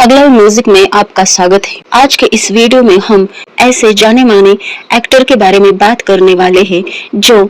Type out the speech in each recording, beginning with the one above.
अगला म्यूजिक में आपका स्वागत है। आज के इस वीडियो में हम ऐसे जाने माने एक्टर के बारे में बात करने वाले हैं जो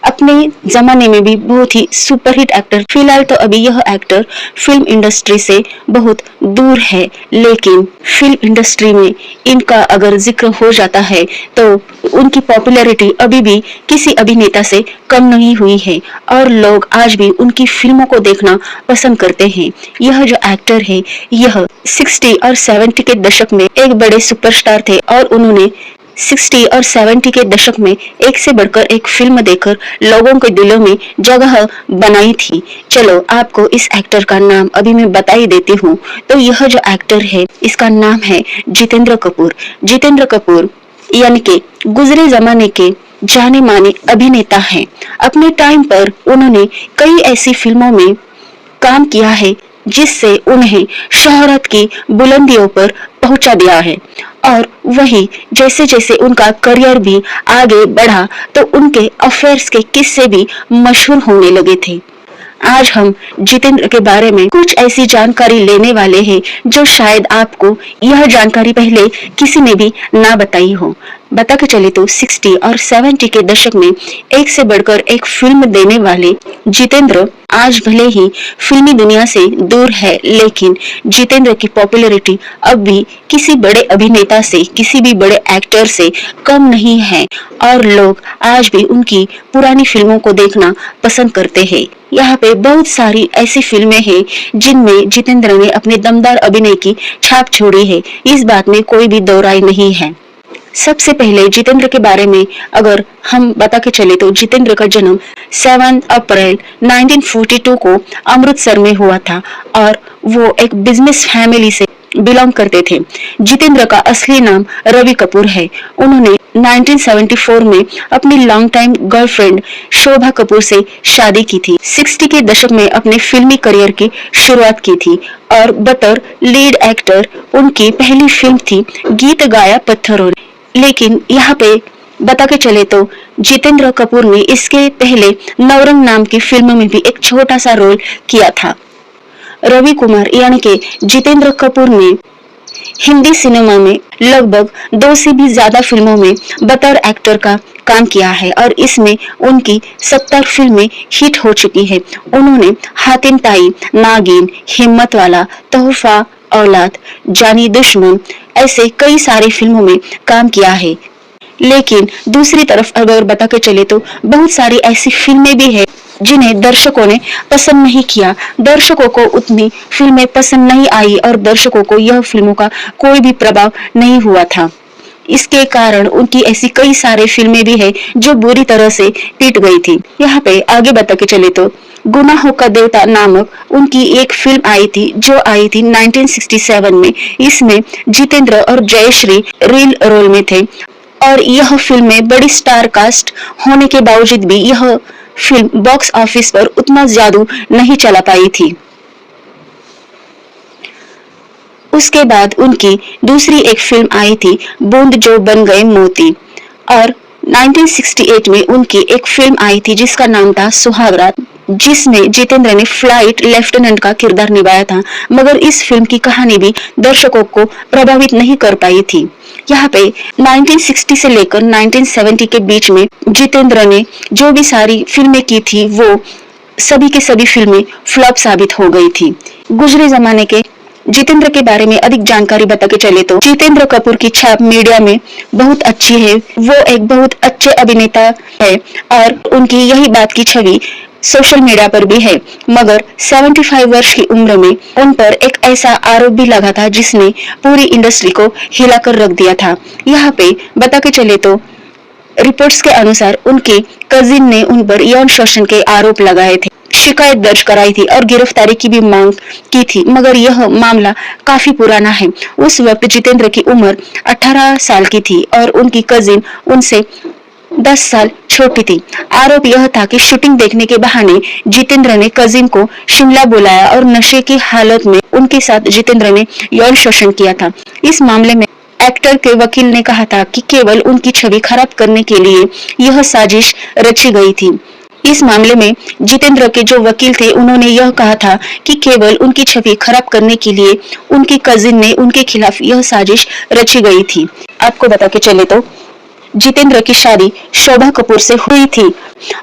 अपने जमाने में भी बहुत ही सुपरहिट एक्टर। फिलहाल तो अभी यह एक्टर फिल्म इंडस्ट्री से बहुत दूर है, लेकिन फिल्म इंडस्ट्री में इनका अगर जिक्र हो जाता है तो उनकी पॉपुलैरिटी अभी भी किसी अभिनेता से कम नहीं हुई है और लोग आज भी उनकी फिल्मों को देखना पसंद करते हैं। यह जो एक्टर है यह 60 और 70 के दशक में एक बड़े सुपरस्टार थे और उन्होंने 60 और 70 के दशक में एक से बढ़कर एक फिल्म देकर लोगों के दिलों में जगह बनाई थी। चलो आपको इस एक्टर का नाम अभी मैं बता ही देती हूँ। तो यह जो एक्टर है इसका नाम है जितेंद्र कपूर। जितेंद्र कपूर यानी कि गुजरे जमाने के जाने माने अभिनेता हैं। अपने टाइम पर उन्होंने कई ऐसी फिल्मों में काम किया है जिससे उन्हें शोहरत की बुलंदियों पर पहुंचा दिया है। और वही जैसे जैसे उनका करियर भी आगे बढ़ा तो उनके अफेयर्स के किस्से भी मशहूर होने लगे थे। आज हम जितेंद्र के बारे में कुछ ऐसी जानकारी लेने वाले हैं जो शायद आपको यह जानकारी पहले किसी ने भी ना बताई हो। बता के चले तो 60 और 70 के दशक में एक से बढ़कर एक फिल्म देने वाले जितेंद्र आज भले ही फिल्मी दुनिया से दूर है, लेकिन जितेंद्र की पॉपुलैरिटी अब भी किसी बड़े अभिनेता से, किसी भी बड़े एक्टर से कम नहीं है और लोग आज भी उनकी पुरानी फिल्मों को देखना पसंद करते हैं। यहाँ पे बहुत सारी ऐसी फिल्में हैं जिनमें जितेंद्र ने अपने दमदार अभिनय की छाप छोड़ी है, इस बात में कोई भी दो राय नहीं है। सबसे पहले जितेंद्र के बारे में अगर हम बता के चले तो जितेंद्र का जन्म 7 अप्रैल 1942 को अमृतसर में हुआ था और वो एक बिजनेस फैमिली से बिलोंग करते थे। जितेंद्र का असली नाम रवि कपूर है। उन्होंने 1974 में अपनी लॉन्ग टाइम गर्लफ्रेंड शोभा कपूर से शादी की थी। 60 के दशक में अपने फिल्मी करियर की शुरुआत की थी और बतौर लीड एक्टर उनकी पहली फिल्म थी गीत गाया पत्थरों ने। लेकिन यहाँ पे बता के चले तो जितेंद्र कपूर ने इसके पहले नवरंग नाम की फिल्म में भी एक छोटा सा रोल किया था। रवि कुमार यानी कि जितेंद्र कपूर ने हिंदी सिनेमा में लगभग 2 से भी ज्यादा फिल्मों में बतौर एक्टर का काम किया है और इसमें उनकी 70 फिल्में हिट हो चुकी है। उन्होंने हातिम ताई, नागिन, हिम्मत वाला, तोहफा, औलाद, जानी दुश्मन ऐसे कई सारी फिल्मों में काम किया है। लेकिन दूसरी तरफ अगर बता के चले तो बहुत सारी ऐसी फिल्में भी है जिन्हें दर्शकों ने पसंद नहीं किया। दर्शकों को उतनी फिल्में पसंद नहीं आई और दर्शकों को यह फिल्मों का कोई भी प्रभाव नहीं हुआ था। इसके कारण उनकी ऐसी कई सारे फिल्में भी है जो बुरी तरह से पिट गई थी। यहाँ पे आगे बता के चले तो गुनाहों का देवता नामक उनकी एक फिल्म आई थी जो आई थी 1967 में। इसमें जितेंद्र और जयश्री रील रोल में थे और यह फिल्म में बड़ी स्टार कास्ट होने के बावजूद भी यह फिल्म बॉक्स ऑफिस पर उतना जादू नहीं चला पाई थी। उसके बाद उनकी दूसरी एक फिल्म आई थी बूंद जो बन गए मोती और 1968 में उनकी एक फिल्म आई थी जिसका नाम था सुहागरात, जिसमें जितेंद्र ने फ्लाइट लेफ्टिनेंट का किरदार निभाया था। मगर इस फिल्म की कहानी भी दर्शकों को प्रभावित नहीं कर पाई थी। यहाँ पे 1960 से लेकर 1970 के बीच में जितेंद्र ने जो भी सारी फिल्में की थी वो सभी के सभी फिल्में फ्लॉप साबित हो गई थी। गुजरे जमाने के जितेंद्र के बारे में अधिक जानकारी बता के चले तो जितेंद्र कपूर की छाप मीडिया में बहुत अच्छी है। वो एक बहुत अच्छे अभिनेता है और उनकी यही बात की छवि सोशल मीडिया पर भी है। मगर 75 वर्ष की उम्र में उन पर एक ऐसा आरोप भी लगा था जिसने पूरी इंडस्ट्री को हिलाकर रख दिया था। यहाँ पे बता के चले तो रिपोर्ट्स के अनुसार उनके कजिन ने उन पर यौन शोषण के आरोप लगाए थे, शिकायत दर्ज कराई थी और गिरफ्तारी की भी मांग की थी। मगर यह मामला काफी पुराना है। उस वक्त जितेंद्र की उम्र 18 साल की थी और उनकी कजिन उनसे 10 साल छोटी थी। आरोप यह था कि शूटिंग देखने के बहाने जितेंद्र ने कजिन को शिमला बुलाया और नशे की हालत में उनके साथ जितेंद्र ने यौन शोषण किया था। इस मामले में एक्टर के वकील ने कहा था कि केवल उनकी छवि खराब करने के लिए यह साजिश रची गई थी। इस मामले में जितेंद्र के जो वकील थे उन्होंने यह कहा था कि केवल उनकी छवि खराब करने के लिए उनकी कजिन ने उनके खिलाफ यह साजिश रची गई थी। आपको बता के चले तो जितेंद्र की शादी शोभा कपूर से हुई थी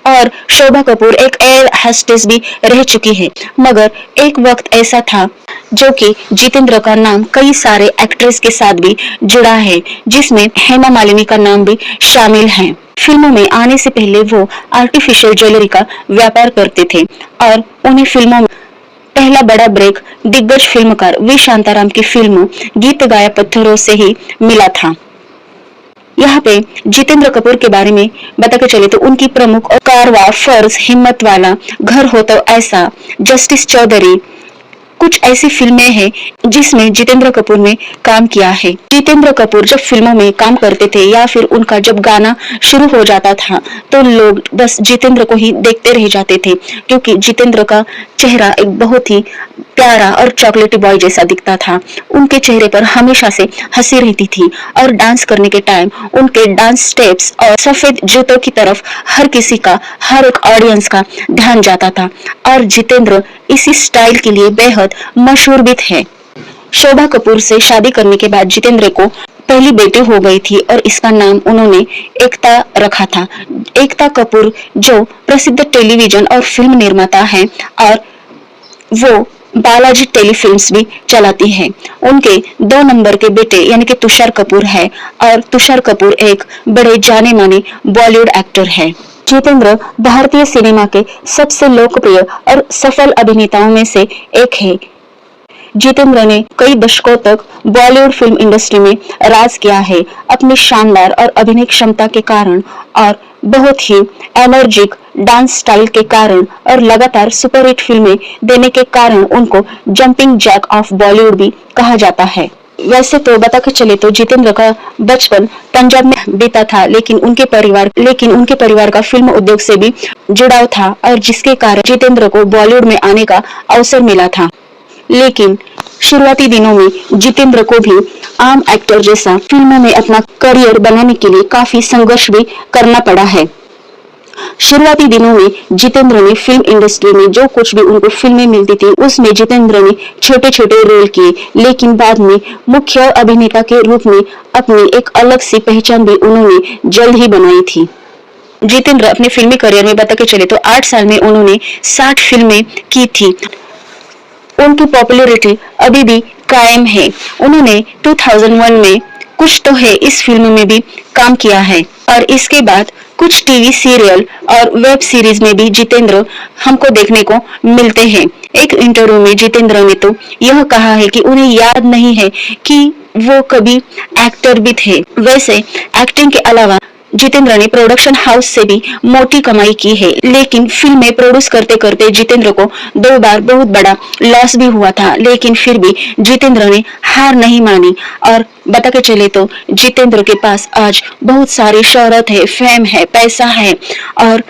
और शोभा कपूर एक एयर होस्टेस भी रह चुकी है। मगर एक वक्त ऐसा था जो कि जितेंद्र का नाम कई सारे एक्ट्रेस के साथ भी जुड़ा है, जिसमें हेमा मालिनी का नाम भी शामिल है। फिल्मों में आने से पहले वो आर्टिफिशियल ज्वेलरी का व्यापार करते थे और उन्हें फिल्मों में पहला बड़ा ब्रेक दिग्गज फिल्मकार वी शांताराम की फिल्म गीत गाया पत्थरों से ही मिला था। यहाँ पे जितेंद्र कपूर के बारे में बता के चले तो उनकी प्रमुख और कारवा, फर्ज, हिम्मत वाला, घर हो तो ऐसा, जस्टिस चौधरी, कुछ ऐसी फिल्में हैं जिसमें जितेंद्र कपूर ने काम किया है। जितेंद्र कपूर जब फिल्मों में काम करते थे या फिर उनका जब गाना शुरू हो जाता था तो लोग बस जितेंद्र को ही देखते रह जाते थे, क्योंकि जितेंद्र का चेहरा एक बहुत ही प्यारा और चॉकलेटी बॉय जैसा दिखता था। उनके चेहरे पर हमेशा से हंसी रहती थी और डांस करने के टाइम उनके डांस स्टेप्स और सफेद जूतों की तरफ हर किसी का, हर एक ऑडियंस का ध्यान जाता था और जितेंद्र इसी स्टाइल के लिए बेहद मशहूर भी थे। शोभा कपूर से शादी करने के बाद जितेंद्र को पहली बेटी हो गई थी और इसका नाम उन्होंने एकता रखा था। एकता कपूर जो प्रसिद्ध टेलीविजन और फिल्म निर्माता है और वो बालाजी टेलीफिल्म्स भी चलाती है। उनके 2 नंबर के बेटे यानी कि तुषार कपूर है और तुषार कपूर एक बड़े जाने माने बॉलीवुड एक्टर है। जितेंद्र भारतीय सिनेमा के सबसे लोकप्रिय और सफल अभिनेताओं में से एक है। जितेंद्र ने कई दशकों तक बॉलीवुड फिल्म इंडस्ट्री में राज किया है। अपनी शानदार और अभिनय क्षमता के कारण और बहुत ही एनर्जिक डांस स्टाइल के कारण और लगातार सुपरहिट फिल्में देने के कारण उनको जंपिंग जैक ऑफ बॉलीवुड भी कहा जाता है। वैसे तो बता के चले तो जितेंद्र का बचपन पंजाब में बीता था, लेकिन उनके परिवार का फिल्म उद्योग से भी जुड़ाव था और जिसके कारण जितेंद्र को बॉलीवुड में आने का अवसर मिला था। लेकिन शुरुआती दिनों में जितेंद्र को भी आम एक्टर जैसा फिल्मों में अपना करियर बनाने के लिए काफी संघर्ष भी करना पड़ा है। शुरुआती दिनों में जितेंद्र ने फिल्म इंडस्ट्री में जो कुछ भी उनको फिल्में मिलती थी उसमें जितेंद्र ने छोटे छोटे रोल किए, लेकिन बाद में मुख्य अभिनेता के रूप में अपनी एक अलग सी पहचान भी उन्होंने जल्द ही बनाई थी। जितेंद्र अपने फिल्मी करियर में बता के चले तो 8 साल में उन्होंने 60 फिल्में की थी। उनकी पॉपुलैरिटी अभी भी कायम है। उन्होंने 2001 में कुछ तो है इस फिल्म में भी काम किया है और इसके बाद कुछ टीवी सीरियल और वेब सीरीज में भी जितेंद्र हमको देखने को मिलते हैं। एक इंटरव्यू में जितेंद्र ने तो यह कहा है कि उन्हें याद नहीं है कि वो कभी एक्टर भी थे। वैसे एक्टिंग के अलावा जितेंद्र ने प्रोडक्शन हाउस से भी मोटी कमाई की है, लेकिन फिल्में प्रोड्यूस करते करते जितेंद्र को 2 बार बहुत बड़ा लॉस भी हुआ था, लेकिन फिर भी जितेंद्र ने हार नहीं मानी और बता के चले तो जितेंद्र के पास आज बहुत सारी शोहरत है, फेम है, पैसा है और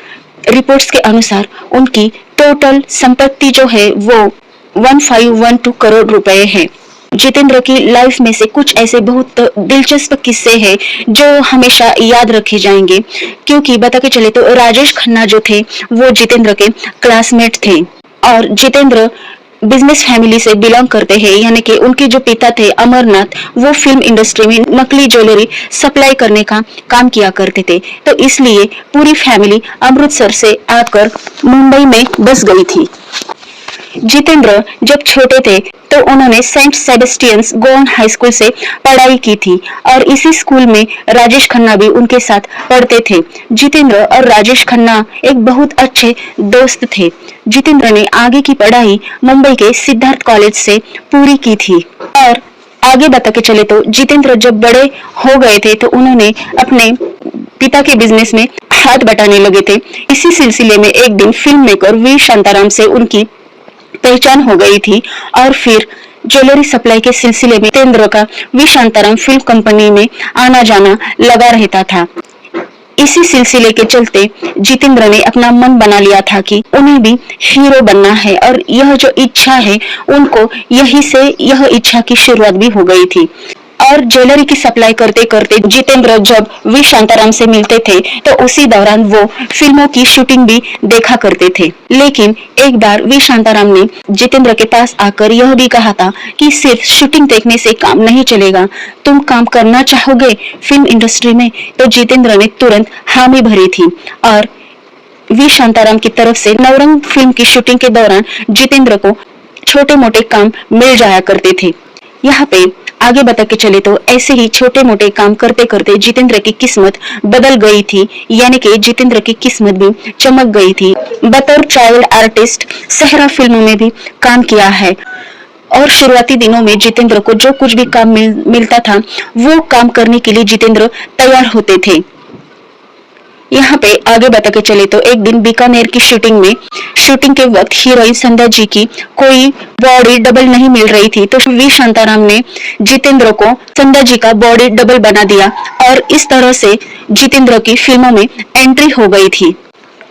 रिपोर्ट्स के अनुसार उनकी टोटल संपत्ति जो है वो 1512 करोड़ रुपए है। जितेंद्र की लाइफ में से कुछ ऐसे बहुत दिलचस्प किस्से हैं जो हमेशा याद रखे जाएंगे, क्योंकि बता के चले तो राजेश खन्ना जो थे वो जितेंद्र के क्लासमेट थे और जितेंद्र बिजनेस फैमिली से बिलोंग करते हैं, यानी कि उनके जो पिता थे अमरनाथ वो फिल्म इंडस्ट्री में नकली ज्वेलरी सप्लाई करने का काम किया करते थे, तो इसलिए पूरी फैमिली अमृतसर से आकर मुंबई में बस गई थी। जितेंद्र जब छोटे थे तो उन्होंने सेंट सेबेस्टियंस गोवन हाई स्कूल से पढ़ाई की थी और इसी स्कूल में राजेश खन्ना भी उनके साथ पढ़ते थे। जितेंद्र और राजेश खन्ना एक बहुत अच्छे दोस्त थे। जितेंद्र ने आगे की पढ़ाई मुंबई के सिद्धार्थ कॉलेज से पूरी की थी और आगे बता के चले तो जितेंद्र जब बड़े हो गए थे तो उन्होंने अपने पिता के बिजनेस में हाथ बटाने लगे थे। इसी सिलसिले में एक दिन फिल्म मेकर वी शांताराम से उनकी पहचान हो गई थी और फिर ज्वेलरी सप्लाई के सिलसिले में जितेंद्र का वी शांताराम फिल्म कंपनी में आना जाना लगा रहता था। इसी सिलसिले के चलते जितेंद्र ने अपना मन बना लिया था कि उन्हें भी हीरो बनना है और यह जो इच्छा है उनको यही से यह इच्छा की शुरुआत भी हो गई थी और ज्वेलरी की सप्लाई करते करते जितेंद्र जब वी शांताराम से मिलते थे तो उसी दौरान वो फिल्मों की शूटिंग भी देखा करते थे। लेकिन एक बार वी शांताराम ने जितेंद्र के पास आकर यह भी कहा था कि सिर्फ शूटिंग देखने से काम नहीं चलेगा, तुम काम करना चाहोगे फिल्म इंडस्ट्री में? तो जितेंद्र ने तुरंत हामी भरी थी और वी शांताराम की तरफ से नवरंग फिल्म की शूटिंग के दौरान जितेंद्र को छोटे मोटे काम मिल जाया करते थे। यहाँ पे आगे बता के चले तो ऐसे ही छोटे मोटे काम करते करते जितेंद्र की किस्मत बदल गई थी, यानी कि जितेंद्र की किस्मत भी चमक गई थी। बतौर चाइल्ड आर्टिस्ट सहरा फिल्मों में भी काम किया है और शुरुआती दिनों में जितेंद्र को जो कुछ भी काम मिलता था वो काम करने के लिए जितेंद्र तैयार होते थे। यहाँ पे आगे बता के चले तो एक दिन बीकानेर की शूटिंग के वक्त हीरोइन संध्या जी की कोई बॉडी डबल नहीं मिल रही थी, तो वी शांताराम ने जितेंद्र को संध्या जी का बॉडी डबल बना दिया और इस तरह से जितेंद्र की फिल्मों में एंट्री हो गई थी।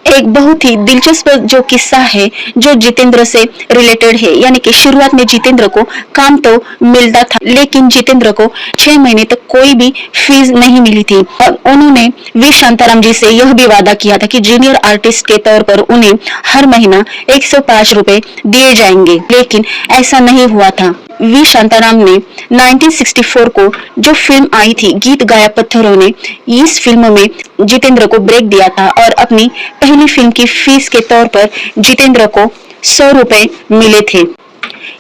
एक बहुत ही दिलचस्प जो किस्सा है जो जितेंद्र से रिलेटेड है, यानी कि शुरुआत में जितेंद्र को काम तो मिलता था लेकिन जितेंद्र को 6 महीने तक कोई भी फीस नहीं मिली थी और उन्होंने वी शांताराम जी से यह भी वादा किया था कि जूनियर आर्टिस्ट के तौर पर उन्हें हर महीना 105 रुपए दिए जाएंगे, लेकिन ऐसा नहीं हुआ था। वी शांताराम ने 1964 को जो फिल्म आई थी गीत गाया पत्थरों ने, इस फिल्म में जितेंद्र को ब्रेक दिया था और अपनी पहली फिल्म की फीस के तौर पर जितेंद्र को 100 रुपए मिले थे।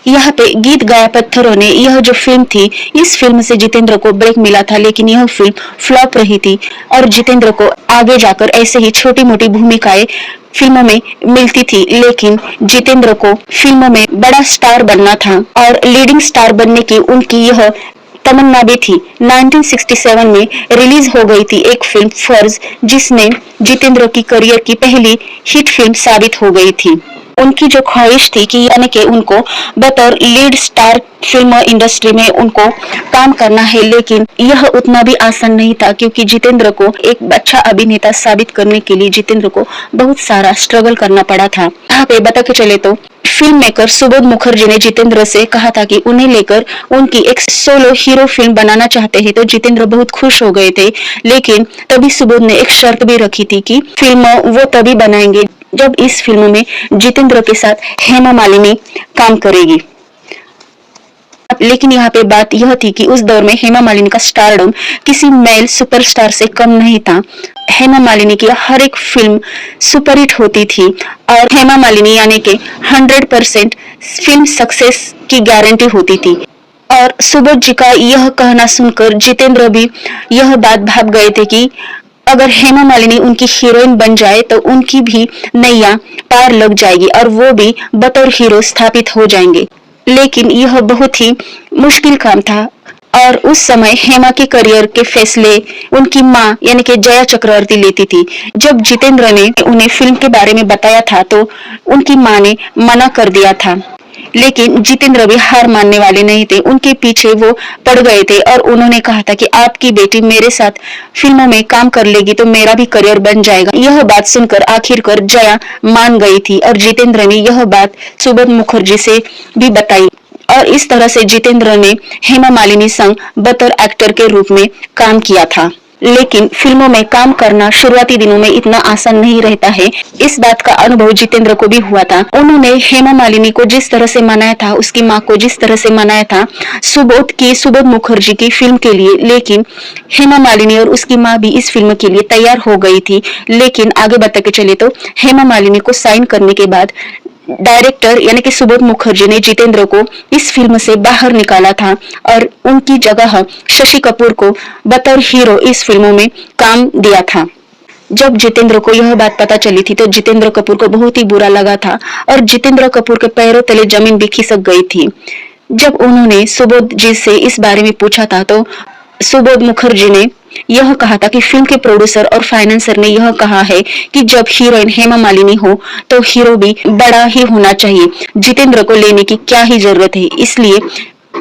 यहाँ पे गीत गाया पत्थरों ने यह जो फिल्म थी, इस फिल्म से जितेंद्र को ब्रेक मिला था, लेकिन यह फिल्म फ्लॉप रही थी और जितेंद्र को आगे जाकर ऐसे ही छोटी मोटी भूमिकाएं फिल्मों में मिलती थी, लेकिन जितेंद्र को फिल्मों में बड़ा स्टार बनना था और लीडिंग स्टार बनने की उनकी यह तमन्ना भी थी। 1967 में रिलीज हो गई थी एक फिल्म फर्ज, जिसने जितेंद्र की करियर की पहली हिट फिल्म साबित हो गई थी। उनकी जो ख्वाहिश थी कि यानी कि उनको बतौर लीड स्टार फिल्म इंडस्ट्री में उनको काम करना है, लेकिन यह उतना भी आसान नहीं था क्योंकि जितेंद्र को एक अच्छा अभिनेता साबित करने के लिए जितेंद्र को बहुत सारा स्ट्रगल करना पड़ा था। यहाँ पे बता के चले तो फिल्म मेकर सुबोध मुखर्जी ने जितेंद्र से कहा था कि उन्हें लेकर उनकी एक सोलो हीरो फिल्म बनाना चाहते हैं, तो जितेंद्र बहुत खुश हो गए थे। लेकिन तभी सुबोध ने एक शर्त भी रखी थी कि फिल्म वो तभी बनाएंगे जब इस फिल्म में जितेंद्र के साथ हेमा मालिनी काम करेगी। लेकिन यहाँ पे बात यह थी कि उस दौर में हेमा मालिनी का स्टारडम किसी मेल सुपरस्टार से कम नहीं था। हेमा मालिनी की हर एक फिल्म सुपरहिट होती थी और हेमा मालिनी यानी कि 100% फिल्म सक्सेस की गारंटी होती थी। और सुबोध जी का यह कहना सुनकर जितेंद्र भी यह बात भाप गए थे कि अगर हेमा मालिनी उनकी हीरोइन बन जाए तो उनकी भी नैया पार लग जाएगी और वो भी बतौर हीरो स्थापित हो जाएंगे। लेकिन यह बहुत ही मुश्किल काम था और उस समय हेमा के करियर के फैसले उनकी माँ यानी कि जया चक्रवर्ती लेती थी। जब जितेंद्र ने उन्हें फिल्म के बारे में बताया था तो उनकी माँ ने मना कर दिया था, लेकिन जितेंद्र भी हार मानने वाले नहीं थे। उनके पीछे वो पड़ गए थे और उन्होंने कहा था कि आपकी बेटी मेरे साथ फिल्मों में काम कर लेगी तो मेरा भी करियर बन जाएगा। यह बात सुनकर आखिरकार जया मान गई थी और जितेंद्र ने यह बात सुबोध मुखर्जी से भी बताई और इस तरह से जितेंद्र ने हेमा मालिनी संग बतौर एक्टर के रूप में काम किया था। लेकिन फिल्मों में काम करना शुरुआती दिनों में इतना आसान नहीं रहता है। इस बात का अनुभव जितेंद्र को भी हुआ था। उन्होंने हेमा मालिनी को जिस तरह से मनाया था, उसकी माँ को जिस तरह से मनाया था सुबोध मुखर्जी की फिल्म के लिए, लेकिन हेमा मालिनी और उसकी माँ भी इस फिल्म के लिए तैयार हो गई थी। लेकिन आगे बता के चले तो हेमा मालिनी को साइन करने के बाद डायरेक्टर यानी कि सुबोध मुखर्जी ने जितेंद्र को इस फिल्म से बाहर निकाला था और उनकी जगह शशि कपूर को बतौर हीरो इस फिल्मों में काम दिया था। जब जितेंद्र को यह बात पता चली थी तो जितेंद्र कपूर को बहुत ही बुरा लगा था और जितेंद्र कपूर के पैरों तले जमीन भी खिसक गई थी। जब उन्होंने सुबोध जी से इस बारे में पूछा था तो सुबोध मुखर्जी ने यह कहा था कि फिल्म के प्रोड्यूसर और फाइनेंसर ने यह कहा है कि जब हीरोइन हेमा मालिनी हो तो हीरो भी बड़ा ही होना चाहिए, जितेंद्र को लेने की क्या ही जरूरत है। इसलिए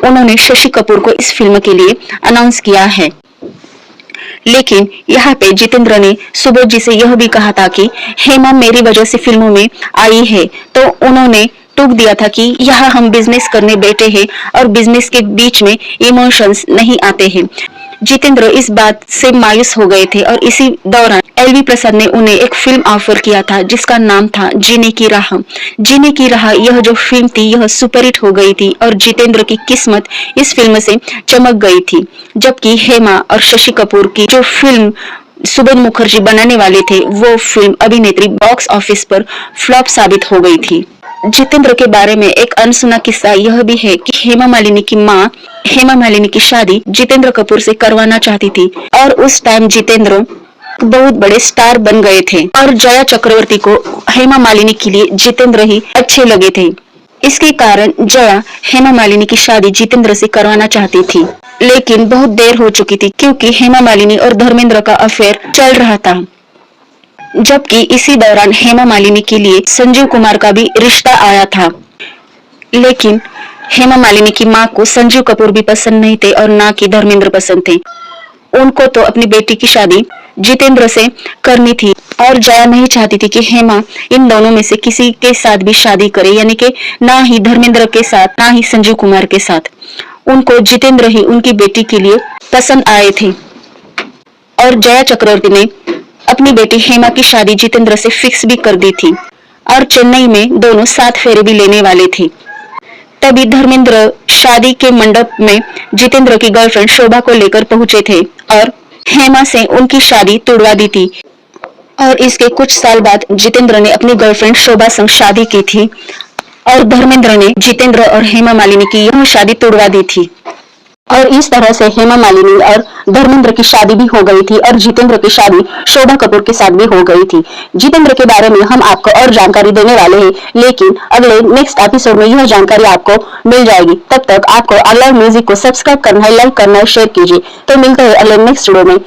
उन्होंने शशि कपूर को इस फिल्म के लिए अनाउंस किया है। लेकिन यहाँ पे जितेंद्र ने सुबोध जी से यह भी कहा था कि हेमा मेरी वजह से फिल्मों में आई है, तो उन्होंने टोक दिया था कि यहाँ हम बिजनेस करने बैठे हैं और बिजनेस के बीच में इमोशंस नहीं आते हैं। जितेंद्र इस बात से मायूस हो गए थे और इसी दौरान एलवी प्रसाद ने उन्हें एक फिल्म ऑफर किया था जिसका नाम था जीने की राह। जीने की राह यह जो फिल्म थी यह सुपरहिट हो गई थी और जितेंद्र की किस्मत इस फिल्म से चमक गई थी, जबकि हेमा और शशि कपूर की जो फिल्म सुबोध मुखर्जी बनाने वाले थे वो फिल्म अभिनेत्री बॉक्स ऑफिस पर फ्लॉप साबित हो गई थी। जितेंद्र के बारे में एक अनसुना किस्सा यह भी है कि हेमा मालिनी की माँ हेमा मालिनी की शादी जितेंद्र कपूर से करवाना चाहती थी और उस टाइम जितेंद्र बहुत बड़े स्टार बन गए थे और जया चक्रवर्ती को हेमा मालिनी के लिए जितेंद्र ही अच्छे लगे थे। इसके कारण जया हेमा मालिनी की शादी जितेंद्र से करवाना चाहती थी, लेकिन बहुत देर हो चुकी थी क्योंकि हेमा मालिनी और धर्मेंद्र का अफेयर चल रहा था। जबकि इसी दौरान हेमा मालिनी के लिए संजीव कुमार का भी रिश्ता आया था, लेकिन हेमा मालिनी की माँ को संजीव कपूर भी पसंद नहीं थे और ना कि धर्मेंद्र पसंद थे। उनको तो अपनी बेटी की शादी जितेंद्र से करनी थी और जया नहीं चाहती थी कि हेमा इन दोनों में से किसी के साथ भी शादी करे, यानी कि ना ही धर्मेंद्र के साथ ना ही संजीव कुमार के साथ। उनको जितेंद्र ही उनकी बेटी के लिए पसंद आए थे और जया चक्रवर्ती ने अपनी बेटी हेमा की शादी जितेंद्र से फिक्स भी कर दी थी और चेन्नई में दोनों 7 फेरे भी लेने वाले थे। तभी धर्मेंद्र शादी के मंडप में जितेंद्र की गर्लफ्रेंड शोभा को लेकर पहुंचे थे और हेमा से उनकी शादी तुड़वा दी थी। और इसके कुछ साल बाद जितेंद्र ने अपनी गर्लफ्रेंड शोभा संग शादी की थी और धर्मेंद्र ने जितेंद्र और हेमा मालिनी की यह शादी तुड़वा दी थी और इस तरह से हेमा मालिनी और धर्मेंद्र की शादी भी हो गई थी और जितेंद्र की शादी शोभा कपूर के साथ भी हो गई थी। जितेंद्र के बारे में हम आपको और जानकारी देने वाले हैं, लेकिन अगले नेक्स्ट एपिसोड में यह जानकारी आपको मिल जाएगी। तब तक आपको अगला म्यूजिक को सब्सक्राइब करना है, लाइक करना है, शेयर कीजिए। तो मिलते हैं अगले नेक्स्ट वीडियो में।